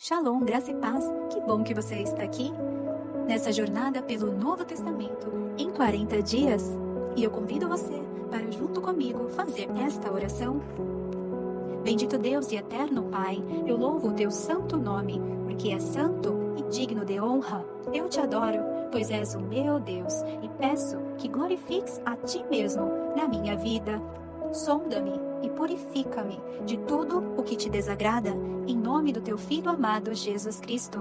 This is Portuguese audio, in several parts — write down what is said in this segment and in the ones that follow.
Shalom, graça e paz. Que bom que você está aqui nessa jornada pelo Novo Testamento em 40 dias. E eu convido você para, junto comigo, fazer esta oração. Bendito Deus e eterno Pai, eu louvo o teu santo nome, porque é santo e digno de honra. Eu te adoro, pois és o meu Deus, e peço que glorifiques a ti mesmo na minha vida. Sonda-me e purifica-me de tudo o que te desagrada, em nome do teu Filho amado Jesus Cristo.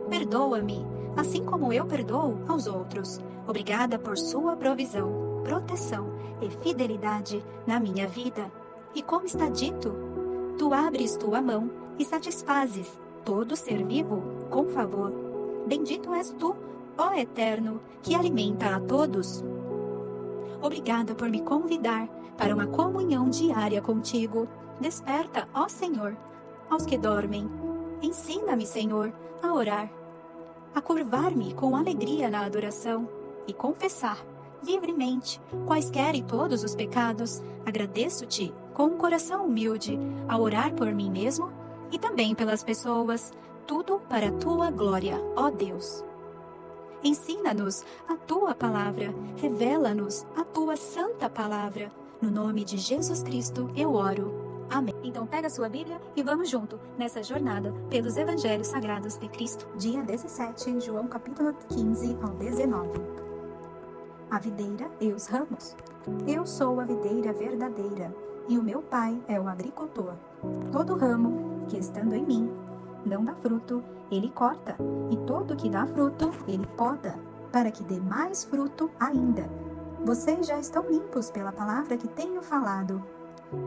Perdoa-me, assim como eu perdoo aos outros. Obrigada por sua provisão, proteção e fidelidade na minha vida. E como está dito, tu abres tua mão e satisfazes todo ser vivo com favor. Bendito és tu, ó Eterno, que alimenta a todos. Obrigada por me convidar para uma comunhão diária contigo. Desperta, ó Senhor, aos que dormem. Ensina-me, Senhor, a orar, a curvar-me com alegria na adoração e confessar livremente quaisquer e todos os pecados. Agradeço-te com um coração humilde a orar por mim mesmo e também pelas pessoas, tudo para a tua glória, ó Deus. Ensina-nos a tua palavra, revela-nos a tua santa palavra. No nome de Jesus Cristo eu oro. Amém. Então pega a sua Bíblia e vamos junto nessa jornada pelos Evangelhos Sagrados de Cristo. Dia 17, João capítulo 15 ao 19. A videira e os ramos. Eu sou a videira verdadeira, e o meu pai é o agricultor. Todo ramo que estando em mim não dá fruto, ele corta, e todo que dá fruto, ele poda, para que dê mais fruto ainda. Vocês já estão limpos pela palavra que tenho falado.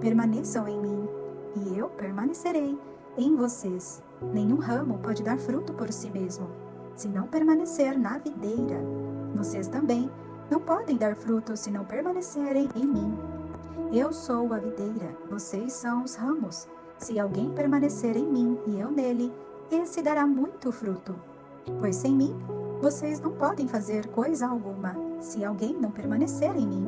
Permaneçam em mim, e eu permanecerei em vocês. Nenhum ramo pode dar fruto por si mesmo, se não permanecer na videira. Vocês também não podem dar fruto se não permanecerem em mim. Eu sou a videira, vocês são os ramos. Se alguém permanecer em mim e eu nele, esse dará muito fruto. Pois sem mim, vocês não podem fazer coisa alguma, se alguém não permanecer em mim.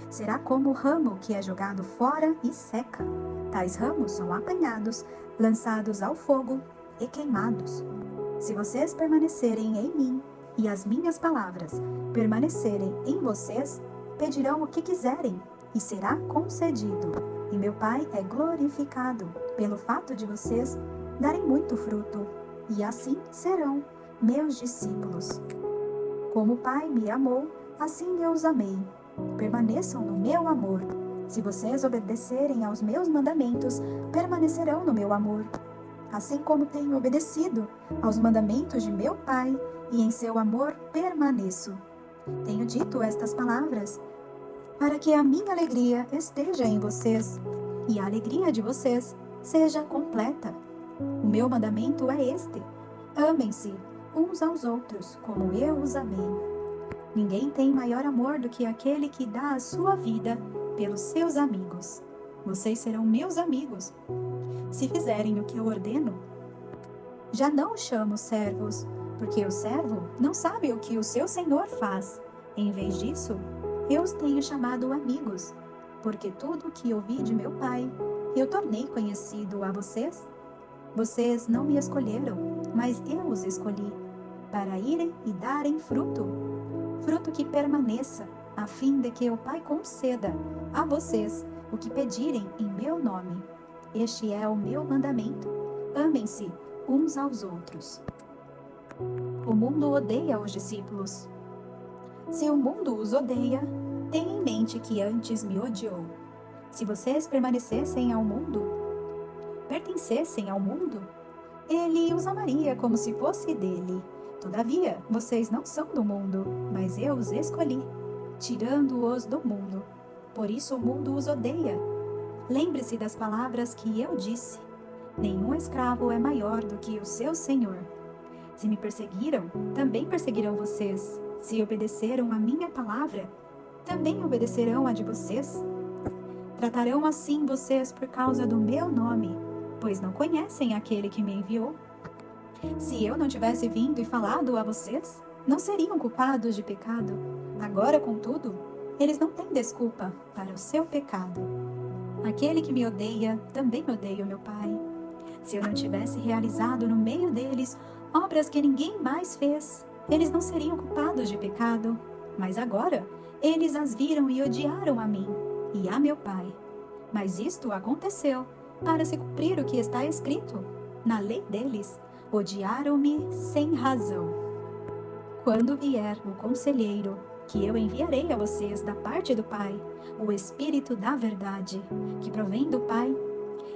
Será como o ramo que é jogado fora e seca. Tais ramos são apanhados, lançados ao fogo e queimados. Se vocês permanecerem em mim e as minhas palavras permanecerem em vocês, pedirão o que quiserem e será concedido. E meu Pai é glorificado pelo fato de vocês darem muito fruto, e assim serão meus discípulos. Como o Pai me amou, assim eu os amei. Permaneçam no meu amor. Se vocês obedecerem aos meus mandamentos, permanecerão no meu amor. Assim como tenho obedecido aos mandamentos de meu Pai, e em seu amor permaneço. Tenho dito estas palavras para que a minha alegria esteja em vocês, e a alegria de vocês seja completa. O meu mandamento é este: amem-se uns aos outros, como eu os amei. Ninguém tem maior amor do que aquele que dá a sua vida pelos seus amigos. Vocês serão meus amigos, se fizerem o que eu ordeno. Já não os chamo servos, porque o servo não sabe o que o seu senhor faz. Em vez disso, eu os tenho chamado amigos, porque tudo o que ouvi de meu Pai, eu tornei conhecido a vocês. Vocês não me escolheram, mas eu os escolhi, para irem e darem fruto, fruto que permaneça, a fim de que o Pai conceda a vocês o que pedirem em meu nome. Este é o meu mandamento: amem-se uns aos outros. O mundo odeia os discípulos. Se o mundo os odeia, tenha em mente que antes me odiou. Se vocês permanecessem ao mundo, pertencessem ao mundo, ele os amaria como se fosse dele. Todavia, vocês não são do mundo, mas eu os escolhi, tirando-os do mundo. Por isso o mundo os odeia. Lembre-se das palavras que eu disse: nenhum escravo é maior do que o seu senhor. Se me perseguiram, também perseguirão vocês. Se obedeceram a minha palavra, também obedecerão a de vocês. Tratarão assim vocês por causa do meu nome, pois não conhecem aquele que me enviou. Se eu não tivesse vindo e falado a vocês, não seriam culpados de pecado. Agora, contudo, eles não têm desculpa para o seu pecado. Aquele que me odeia também odeia o meu Pai. Se eu não tivesse realizado no meio deles obras que ninguém mais fez, eles não seriam culpados de pecado. Mas agora, eles as viram e odiaram a mim e a meu Pai. Mas isto aconteceu para se cumprir o que está escrito na lei deles: odiaram-me sem razão. Quando vier o Conselheiro, que eu enviarei a vocês da parte do Pai, o Espírito da Verdade, que provém do Pai,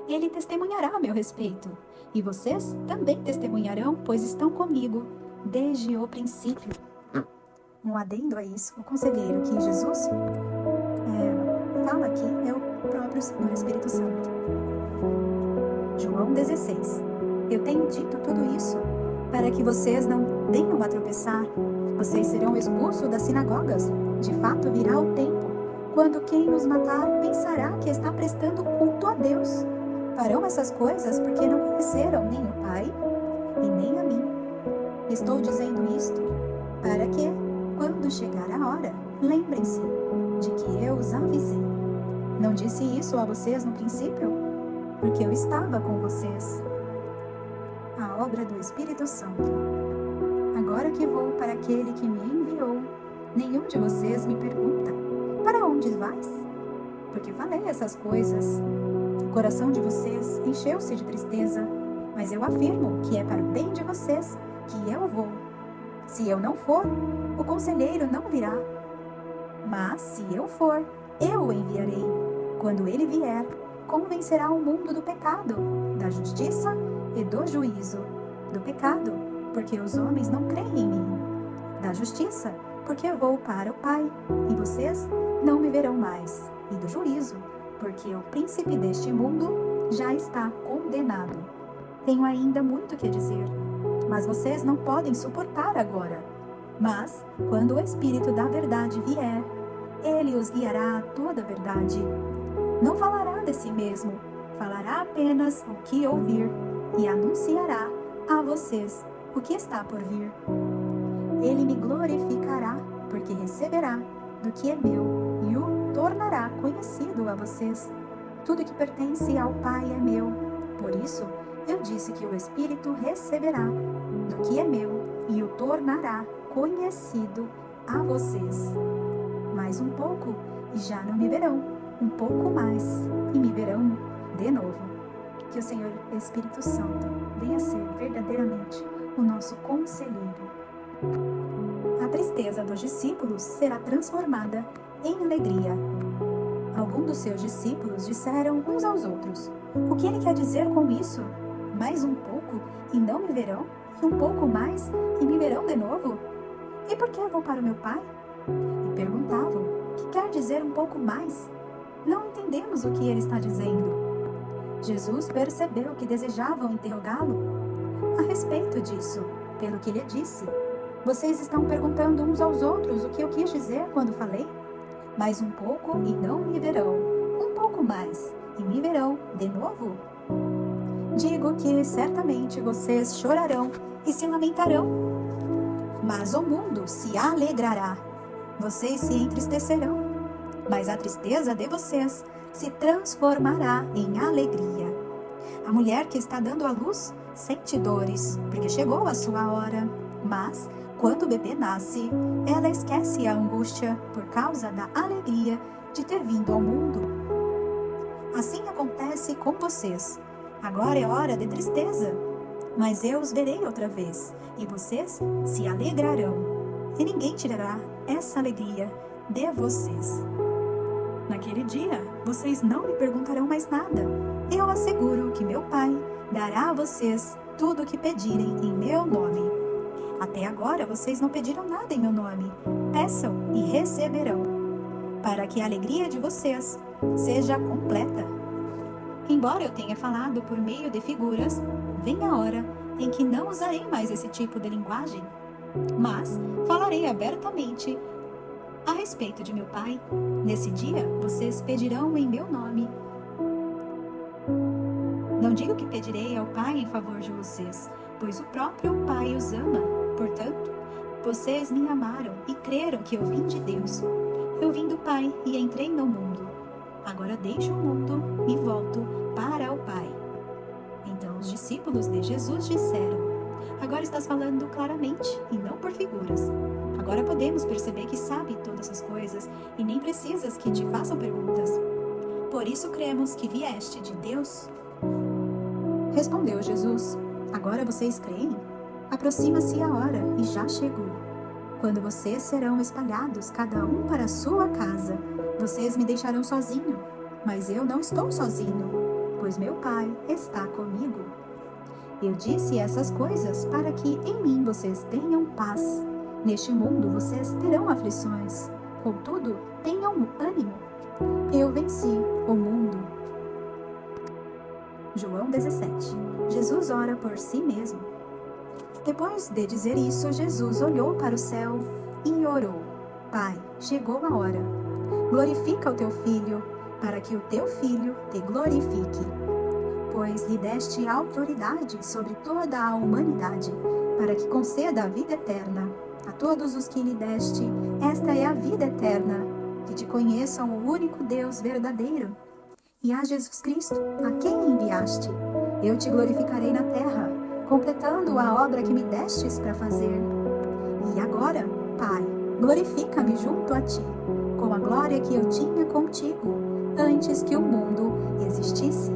ele testemunhará a meu respeito. E vocês também testemunharão, pois estão comigo desde o princípio. Um adendo a isso, o Conselheiro que Jesus fala aqui é o próprio Senhor Espírito Santo. João 16. Eu tenho dito tudo isso para que vocês não venham a tropeçar. Vocês serão expulsos das sinagogas. De fato, virá o tempo quando quem os matar pensará que está prestando culto a Deus. Farão essas coisas porque não conheceram nem o Pai e nem a mim. Estou dizendo isto para que, quando chegar a hora, lembrem-se de que eu os avisei. Não disse isso a vocês no princípio, porque eu estava com vocês. A obra do Espírito Santo. Agora que vou para aquele que me enviou, nenhum de vocês me pergunta: para onde vais? Porque falei essas coisas. O coração de vocês encheu-se de tristeza, mas eu afirmo que é para o bem de vocês que eu vou. Se eu não for, o Conselheiro não virá. Mas se eu for, eu o enviarei. Quando ele vier, convencerá o mundo do pecado, da justiça e do juízo. Do pecado, porque os homens não creem em mim. Da justiça, porque eu vou para o Pai, e vocês não me verão mais. E do juízo, porque o príncipe deste mundo já está condenado. Tenho ainda muito que dizer, mas vocês não podem suportar agora. Mas, quando o Espírito da Verdade vier, ele os guiará a toda a verdade. Não falará de si mesmo, falará apenas o que ouvir e anunciará a vocês o que está por vir. Ele me glorificará, porque receberá do que é meu e o tornará conhecido a vocês. Tudo que pertence ao Pai é meu. Por isso, eu disse que o Espírito receberá do que é meu e o tornará conhecido a vocês. Mais um pouco e já não me verão. Um pouco mais e me verão de novo. Que o Senhor Espírito Santo venha ser verdadeiramente o nosso conselheiro. A tristeza dos discípulos será transformada em alegria. Alguns dos seus discípulos disseram uns aos outros: o que ele quer dizer com isso? Mais um pouco e não me verão? E um pouco mais e me verão de novo? E por que eu vou para o meu Pai? E perguntavam: que quer dizer um pouco mais? Não entendemos o que ele está dizendo. Jesus percebeu que desejavam interrogá-lo a respeito disso, pelo que lhe disse: vocês estão perguntando uns aos outros o que eu quis dizer quando falei? Mais um pouco e não me verão, um pouco mais e me verão de novo? Digo que certamente vocês chorarão e se lamentarão, mas o mundo se alegrará. Vocês se entristecerão, mas a tristeza de vocês se transformará em alegria. A mulher que está dando à luz sente dores, porque chegou a sua hora. Mas, quando o bebê nasce, ela esquece a angústia por causa da alegria de ter vindo ao mundo. Assim acontece com vocês. Agora é hora de tristeza, mas eu os verei outra vez, e vocês se alegrarão. E ninguém tirará essa alegria de vocês. Naquele dia, vocês não me perguntarão mais nada. Eu asseguro que meu Pai dará a vocês tudo o que pedirem em meu nome. Até agora, vocês não pediram nada em meu nome. Peçam e receberão, para que a alegria de vocês seja completa. Embora eu tenha falado por meio de figuras, vem a hora em que não usarei mais esse tipo de linguagem, mas falarei abertamente a respeito de meu Pai. Nesse dia, vocês pedirão em meu nome. Não digo que pedirei ao Pai em favor de vocês, pois o próprio Pai os ama. Portanto, vocês me amaram e creram que eu vim de Deus. Eu vim do Pai e entrei no mundo. Agora deixo o mundo e volto para o Pai. Então os Os discípulos de Jesus disseram: agora estás falando claramente e não por figuras. Agora podemos perceber que sabe todas as coisas e nem precisas que te façam perguntas. Por isso cremos que vieste de Deus. Respondeu Jesus: agora vocês creem? Aproxima-se a hora e já chegou, quando vocês serão espalhados, cada um para a sua casa. Vocês me deixarão sozinho, mas eu não estou sozinho, pois meu Pai está comigo. Eu disse essas coisas para que em mim vocês tenham paz. Neste mundo vocês terão aflições. Contudo, tenham ânimo. Eu venci o mundo. João 17. Jesus ora por si mesmo. Depois de dizer isso, Jesus olhou para o céu e orou: Pai, chegou a hora. Glorifica o teu Filho, para que o teu Filho te glorifique. Pois lhe deste autoridade sobre toda a humanidade, para que conceda a vida eterna a todos os que lhe deste. Esta é a vida eterna, que te conheçam o único Deus verdadeiro e a Jesus Cristo, a quem enviaste. Eu te glorificarei na terra, completando a obra que me destes para fazer. E agora, Pai, glorifica-me junto a ti, com a glória que eu tinha contigo, antes que o mundo existisse.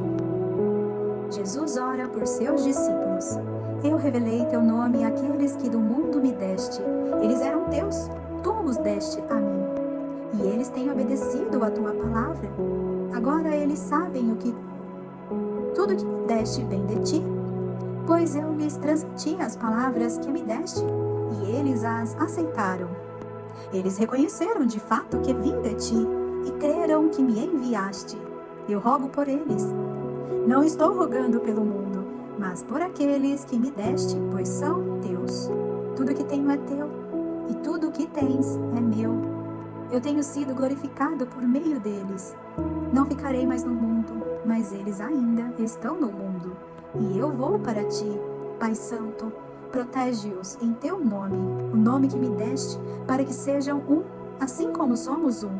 Jesus ora por seus discípulos. Eu revelei teu nome àqueles que do mundo me deste. Eles eram teus, tu os deste a mim. E eles têm obedecido a tua palavra. Agora eles sabem tudo que deste vem de ti, pois eu lhes transmiti as palavras que me deste, e eles as aceitaram. Eles reconheceram de fato que vim de ti, e creram que me enviaste. Eu rogo por eles. Não estou rogando pelo mundo, mas por aqueles que me deste, pois são teus. Tudo que tenho é teu, e tudo que tens é meu. Eu tenho sido glorificado por meio deles. Não ficarei mais no mundo, mas eles ainda estão no mundo. E eu vou para ti, Pai Santo. Protege-os em teu nome, o nome que me deste, para que sejam um, assim como somos um.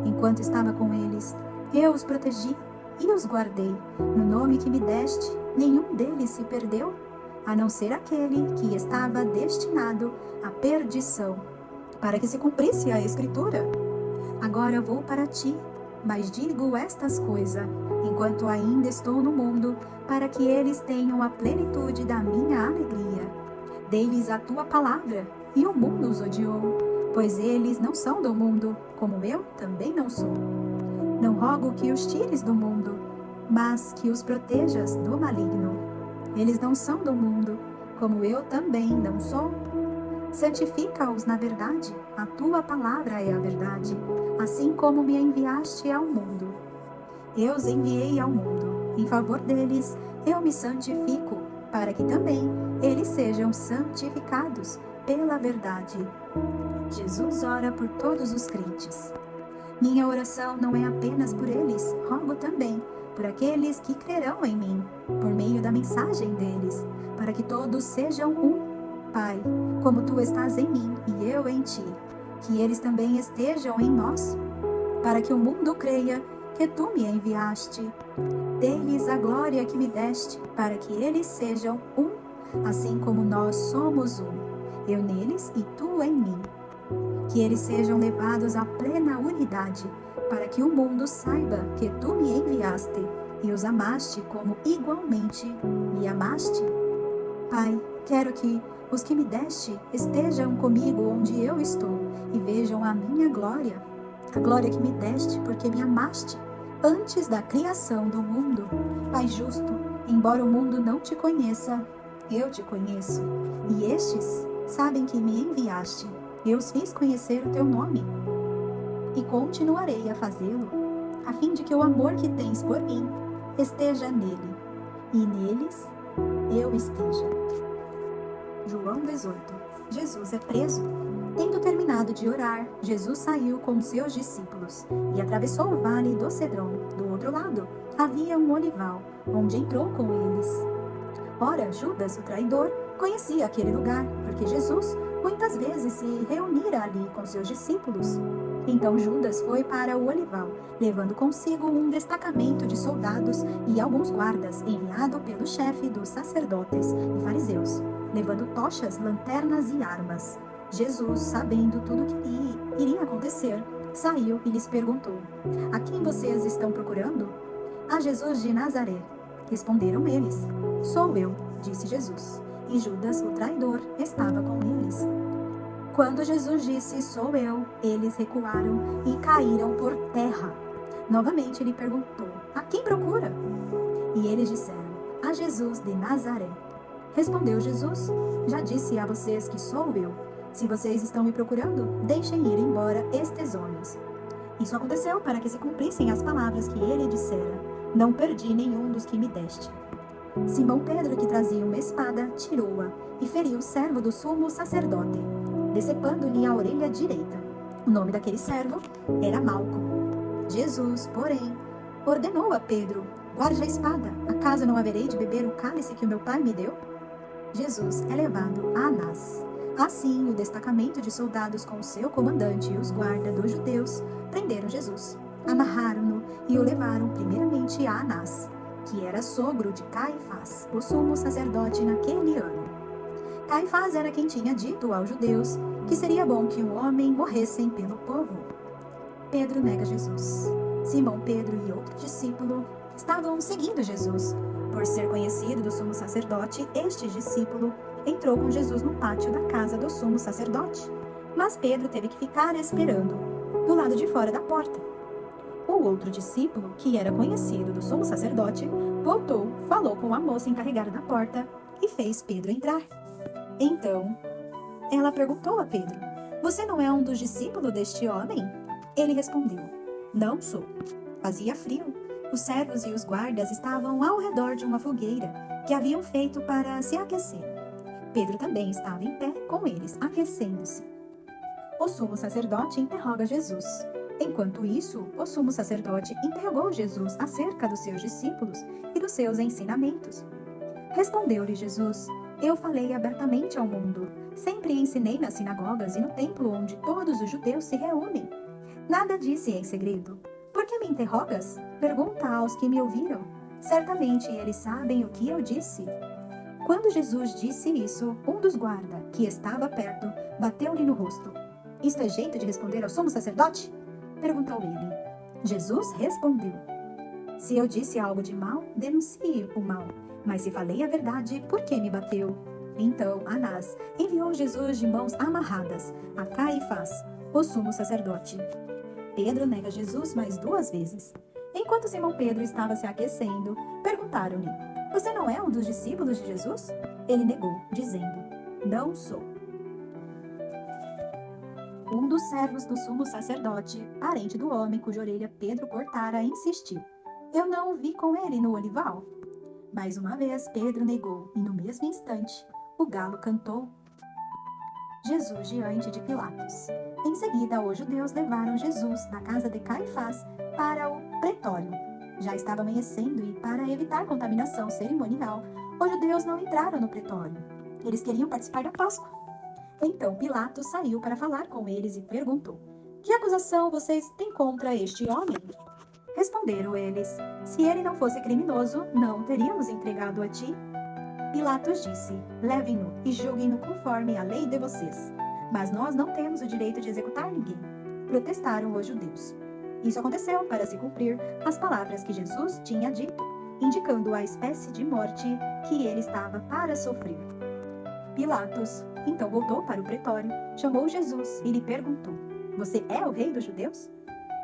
Enquanto estava com eles, eu os protegi e os guardei. No nome que me deste, nenhum deles se perdeu, a não ser aquele que estava destinado à perdição, para que se cumprisse a Escritura. Agora vou para ti, mas digo estas coisas, enquanto ainda estou no mundo, para que eles tenham a plenitude da minha alegria. Dei-lhes a tua palavra, e o mundo os odiou, pois eles não são do mundo, como eu também não sou. Não rogo que os tires do mundo, mas que os protejas do maligno. Eles não são do mundo, como eu também não sou. Santifica-os na verdade, a tua palavra é a verdade, assim como me enviaste ao mundo. Eu os enviei ao mundo, em favor deles eu me santifico, para que também eles sejam santificados pela verdade. Jesus ora por todos os crentes. Minha oração não é apenas por eles, rogo também por aqueles que crerão em mim, por meio da mensagem deles, para que todos sejam um. Pai, como tu estás em mim e eu em ti, que eles também estejam em nós, para que o mundo creia que tu me enviaste. Dê-lhes a glória que me deste, para que eles sejam um, assim como nós somos um, eu neles e tu em mim. Que eles sejam levados à plena unidade, para que o mundo saiba que tu me enviaste e os amaste como igualmente me amaste. Pai, quero que os que me deste estejam comigo onde eu estou e vejam a minha glória, a glória que me deste porque me amaste antes da criação do mundo. Pai justo, embora o mundo não te conheça, eu te conheço, e estes sabem que me enviaste. Eu os fiz conhecer o teu nome, e continuarei a fazê-lo, a fim de que o amor que tens por mim esteja nele, e neles eu esteja. João 18. Jesus é preso. Tendo terminado de orar, Jesus saiu com seus discípulos e atravessou o vale do Cedron. Do outro lado havia um olival, onde entrou com eles. Ora, Judas, o traidor, conhecia aquele lugar, porque Jesus muitas vezes se reunira ali com seus discípulos. Então Judas foi para o olival, levando consigo um destacamento de soldados e alguns guardas, enviado pelo chefe dos sacerdotes e fariseus, levando tochas, lanternas e armas. Jesus, sabendo tudo o que iria acontecer, saiu e lhes perguntou: A quem vocês estão procurando? A Jesus de Nazaré. Responderam eles: Sou eu, disse Jesus. E Judas, o traidor, estava com eles. Quando Jesus disse, Sou eu, eles recuaram e caíram por terra. Novamente ele perguntou, A quem procura? E eles disseram, A Jesus de Nazaré. Respondeu Jesus, Já disse a vocês que sou eu. Se vocês estão me procurando, deixem ir embora estes homens. Isso aconteceu para que se cumprissem as palavras que ele dissera, Não perdi nenhum dos que me deste. Simão Pedro, que trazia uma espada, tirou-a e feriu o servo do sumo sacerdote, decepando-lhe a orelha direita. O nome daquele servo era Malco. Jesus, porém, ordenou a Pedro, guarde a espada, acaso não haverei de beber o cálice que o meu pai me deu? Jesus é levado a Anás. Assim, o destacamento de soldados com o seu comandante e os guardas dos judeus prenderam Jesus, amarraram-no e o levaram primeiramente a Anás, que era sogro de Caifás, o sumo sacerdote naquele ano. Caifás era quem tinha dito aos judeus que seria bom que um homem morresse pelo povo. Pedro nega Jesus. Simão Pedro e outro discípulo estavam seguindo Jesus. Por ser conhecido do sumo sacerdote, este discípulo entrou com Jesus no pátio da casa do sumo sacerdote. Mas Pedro teve que ficar esperando, do lado de fora da porta. O outro discípulo, que era conhecido do sumo sacerdote, voltou, falou com a moça encarregada da porta e fez Pedro entrar. Então, ela perguntou a Pedro, Você não é um dos discípulos deste homem? Ele respondeu, Não sou. Fazia frio. Os servos e os guardas estavam ao redor de uma fogueira que haviam feito para se aquecer. Pedro também estava em pé com eles, aquecendo-se. O sumo sacerdote interroga Jesus. Enquanto isso, o sumo sacerdote interrogou Jesus acerca dos seus discípulos e dos seus ensinamentos. Respondeu-lhe Jesus, Eu falei abertamente ao mundo. Sempre ensinei nas sinagogas e no templo onde todos os judeus se reúnem. Nada disse em segredo. Por que me interrogas? Pergunta aos que me ouviram. Certamente eles sabem o que eu disse. Quando Jesus disse isso, um dos guardas, que estava perto, bateu-lhe no rosto. Isto é jeito de responder ao sumo sacerdote? Perguntou ele. Jesus respondeu. Se eu disse algo de mal, denuncie o mal. Mas se falei a verdade, por que me bateu? Então Anás enviou Jesus de mãos amarradas a Caifás, o sumo sacerdote. Pedro nega Jesus mais 2 vezes. Enquanto Simão Pedro estava se aquecendo, perguntaram-lhe, Você não é um dos discípulos de Jesus? Ele negou, dizendo, Não sou. Um dos servos do sumo sacerdote, parente do homem cuja orelha Pedro cortara, insistiu, Eu não o vi com ele no olival. Mais uma vez Pedro negou, e no mesmo instante, o galo cantou. Jesus diante de Pilatos. Em seguida, os judeus levaram Jesus da casa de Caifás para o pretório. Já estava amanhecendo e, para evitar contaminação cerimonial, os judeus não entraram no pretório. Eles queriam participar da Páscoa. Então Pilatos saiu para falar com eles e perguntou, Que acusação vocês têm contra este homem? Responderam eles, Se ele não fosse criminoso, não teríamos entregado a ti. Pilatos disse, Levem-no e julguem-no conforme a lei de vocês. Mas nós não temos o direito de executar ninguém. Protestaram os judeus. Isso aconteceu para se cumprir as palavras que Jesus tinha dito, indicando a espécie de morte que ele estava para sofrer. Pilatos então voltou para o pretório, chamou Jesus e lhe perguntou, Você é o rei dos judeus?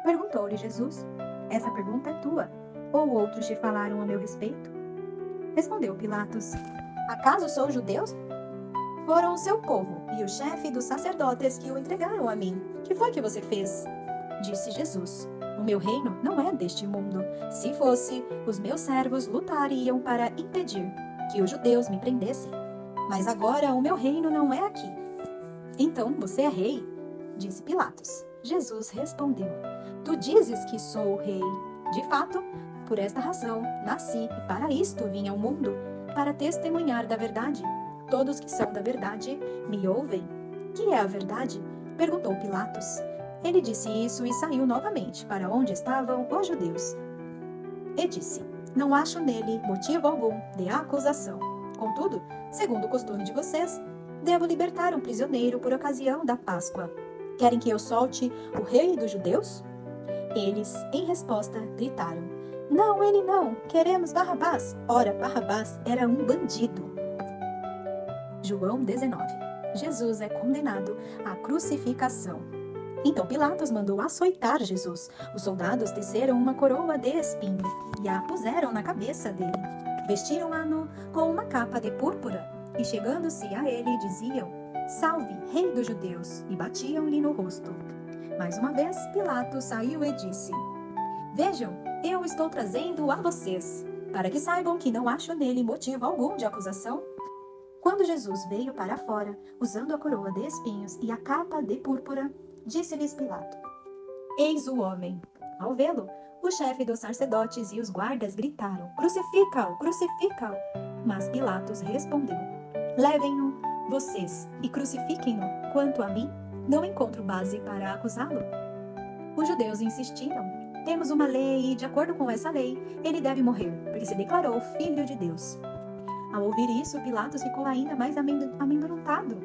Perguntou-lhe Jesus, Essa pergunta é tua, ou outros te falaram a meu respeito? Respondeu Pilatos, Acaso sou judeus? Foram o seu povo e o chefe dos sacerdotes que o entregaram a mim. Que foi que você fez? Disse Jesus, O meu reino não é deste mundo. Se fosse, os meus servos lutariam para impedir que os judeus me prendessem. Mas agora o meu reino não é aqui. Então você é rei? Disse Pilatos. Jesus respondeu, Tu dizes que sou o rei. De fato, por esta razão, nasci e para isto vim ao mundo, para testemunhar da verdade. Todos que são da verdade me ouvem. Que é a verdade? Perguntou Pilatos. Ele disse isso e saiu novamente para onde estavam os judeus. E disse: Não acho nele motivo algum de acusação. Contudo, segundo o costume de vocês, devo libertar um prisioneiro por ocasião da Páscoa. Querem que eu solte o rei dos judeus? Eles, em resposta, gritaram: Não, ele não! Queremos Barrabás! Ora, Barrabás era um bandido. João 19. Jesus é condenado à crucificação. Então Pilatos mandou açoitar Jesus. Os soldados teceram uma coroa de espinho e a puseram na cabeça dele. Vestiram-no com uma capa de púrpura e, chegando-se a ele, diziam: Salve, rei dos judeus! E batiam-lhe no rosto. Mais uma vez, Pilatos saiu e disse: Vejam, eu estou trazendo a vocês, para que saibam que não acho nele motivo algum de acusação. Quando Jesus veio para fora, usando a coroa de espinhos e a capa de púrpura, disse-lhes Pilato: Eis o homem. Ao vê-lo, o chefe dos sacerdotes e os guardas gritaram: Crucifica-o, crucifica-o! Mas Pilatos respondeu: Levem-no vocês e crucifiquem-no. Quanto a mim, não encontro base para acusá-lo. Os judeus insistiram: Temos uma lei e, de acordo com essa lei, ele deve morrer, porque se declarou filho de Deus. Ao ouvir isso, Pilatos ficou ainda mais amedrontado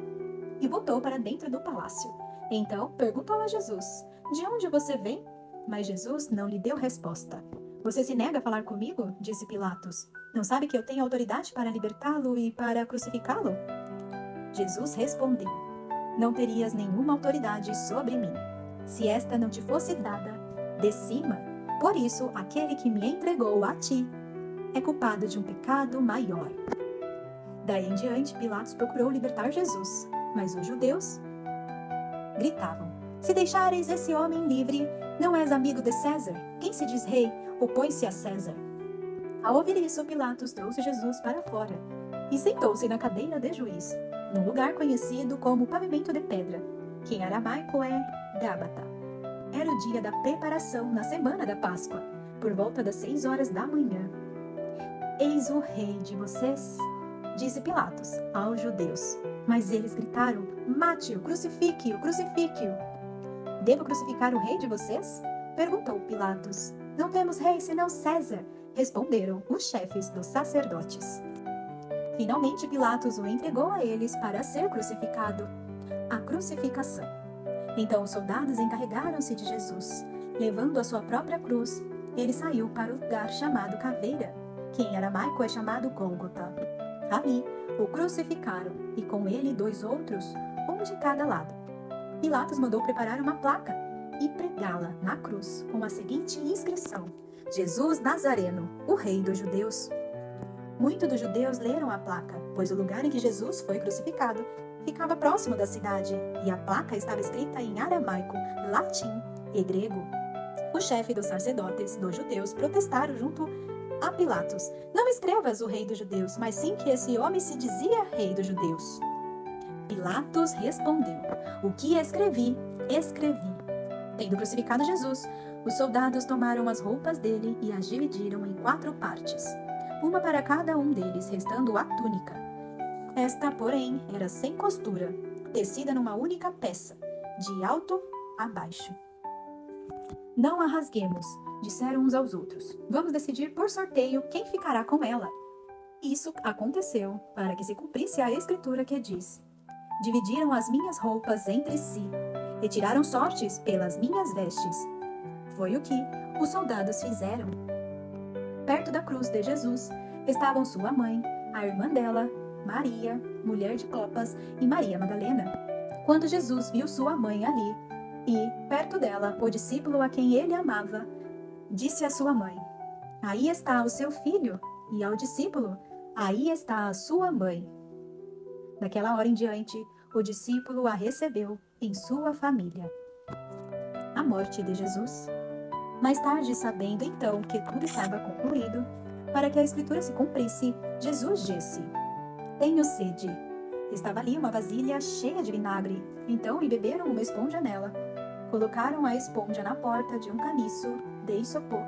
e voltou para dentro do palácio. Então perguntou a Jesus: De onde você vem? Mas Jesus não lhe deu resposta. Você se nega a falar comigo? Disse Pilatos. Não sabe que eu tenho autoridade para libertá-lo e para crucificá-lo? Jesus respondeu: Não terias nenhuma autoridade sobre mim, se esta não te fosse dada de cima. Por isso, aquele que me entregou a ti é culpado de um pecado maior. Daí em diante, Pilatos procurou libertar Jesus, mas os judeus gritavam: Se deixares esse homem livre, não és amigo de César? Quem se diz rei, opõe-se a César. Ao ouvir isso, Pilatos trouxe Jesus para fora e sentou-se na cadeira de juiz, num lugar conhecido como Pavimento de Pedra, que em aramaico é Gábata. Era o dia da preparação na semana da Páscoa, por volta das 6 horas da manhã. Eis o rei de vocês, disse Pilatos aos judeus. Mas eles gritaram: Mate-o, crucifique-o, crucifique-o. Devo crucificar o rei de vocês? Perguntou Pilatos. Não temos rei senão César, responderam os chefes dos sacerdotes. Finalmente Pilatos o entregou a eles para ser crucificado. A crucificação. Então os soldados encarregaram-se de Jesus. Levando a sua própria cruz, ele saiu para o lugar chamado Caveira, que em aramaico é chamado Gólgota. Ali o crucificaram, e com ele 2 outros, um de cada lado. Pilatos mandou preparar uma placa e pregá-la na cruz com a seguinte inscrição: Jesus Nazareno, o rei dos judeus. Muitos dos judeus leram a placa, pois o lugar em que Jesus foi crucificado ficava próximo da cidade, e a placa estava escrita em aramaico, latim e grego. O chefe dos sacerdotes dos judeus protestaram junto a Pilatos: Não escrevas o rei dos judeus, mas sim que esse homem se dizia rei dos judeus. Pilatos respondeu: O que escrevi, escrevi. Tendo crucificado Jesus, os soldados tomaram as roupas dele e as dividiram em 4 partes, uma para cada um deles, restando a túnica. Esta, porém, era sem costura, tecida numa única peça, de alto a baixo. Não a rasguemos, disseram uns aos outros. Vamos decidir por sorteio quem ficará com ela. Isso aconteceu para que se cumprisse a escritura que diz: Dividiram as minhas roupas entre si e tiraram sortes pelas minhas vestes. Foi o que os soldados fizeram. Perto da cruz de Jesus estavam sua mãe, a irmã dela, Maria, mulher de Clopas, e Maria Madalena. Quando Jesus viu sua mãe ali e, perto dela, o discípulo a quem ele amava, disse à sua mãe: Aí está o seu filho, e ao discípulo: Aí está a sua mãe. Daquela hora em diante, o discípulo a recebeu em sua família. A morte de Jesus. Mais tarde, sabendo então que tudo estava concluído, para que a escritura se cumprisse, Jesus disse: Tenho sede. Estava ali uma vasilha cheia de vinagre. Então embeberam uma esponja nela. Colocaram a esponja na porta de um caniço de isopor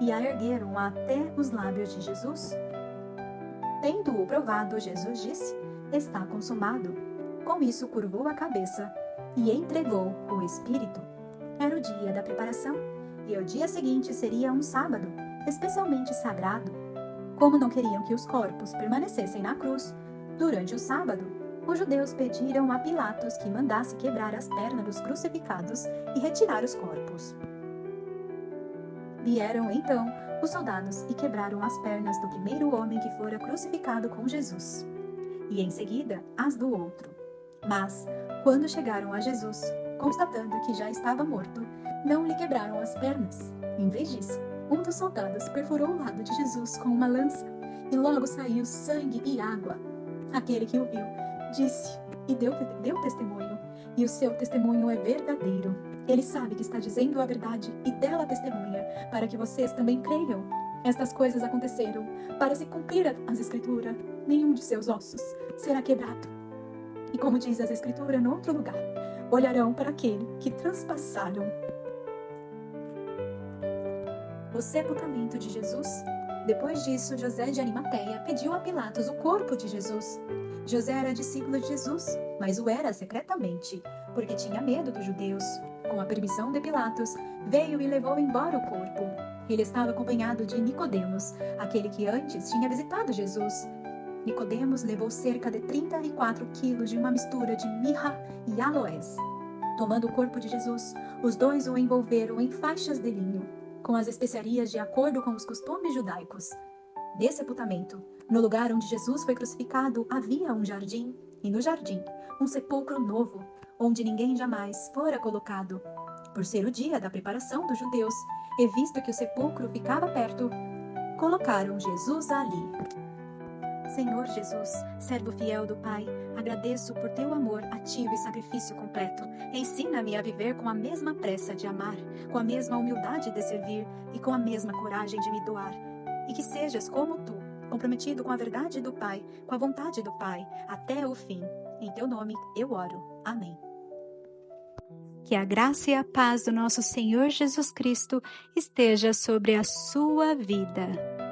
e a ergueram até os lábios de Jesus. Tendo-o provado, Jesus disse: Está consumado. Com isso curvou a cabeça e entregou o espírito. Era o dia da preparação, e o dia seguinte seria um sábado, especialmente sagrado. Como não queriam que os corpos permanecessem na cruz durante o sábado, os judeus pediram a Pilatos que mandasse quebrar as pernas dos crucificados e retirar os corpos. Vieram então os soldados e quebraram as pernas do primeiro homem que fora crucificado com Jesus, e em seguida as do outro. Mas, quando chegaram a Jesus, constatando que já estava morto, não lhe quebraram as pernas. Em vez disso, um dos soldados perfurou o lado de Jesus com uma lança, e logo saiu sangue e água. Aquele que o viu disse e deu testemunho, e o seu testemunho é verdadeiro. Ele sabe que está dizendo a verdade e dela testemunha, para que vocês também creiam. Estas coisas aconteceram para se cumprir as Escrituras. Nenhum de seus ossos será quebrado. E como diz as Escrituras no outro lugar, olharão para aquele que transpassaram. O sepultamento de Jesus. Depois disso, José de Arimateia pediu a Pilatos o corpo de Jesus. José era discípulo de Jesus, mas o era secretamente, porque tinha medo dos judeus. Com a permissão de Pilatos, veio e levou embora o corpo. Ele estava acompanhado de Nicodemos, aquele que antes tinha visitado Jesus. Nicodemos levou cerca de 34 quilos de uma mistura de mirra e aloés. Tomando o corpo de Jesus, os dois o envolveram em faixas de linho, com as especiarias de acordo com os costumes judaicos. De sepultamento, no lugar onde Jesus foi crucificado, havia um jardim, e no jardim, um sepulcro novo, onde ninguém jamais fora colocado. Por ser o dia da preparação dos judeus, e visto que o sepulcro ficava perto, colocaram Jesus ali. Senhor Jesus, servo fiel do Pai, agradeço por teu amor ativo e sacrifício completo. Ensina-me a viver com a mesma pressa de amar, com a mesma humildade de servir e com a mesma coragem de me doar. E que sejas como tu, comprometido com a verdade do Pai, com a vontade do Pai, até o fim. Em teu nome eu oro. Amém. Que a graça e a paz do nosso Senhor Jesus Cristo esteja sobre a sua vida.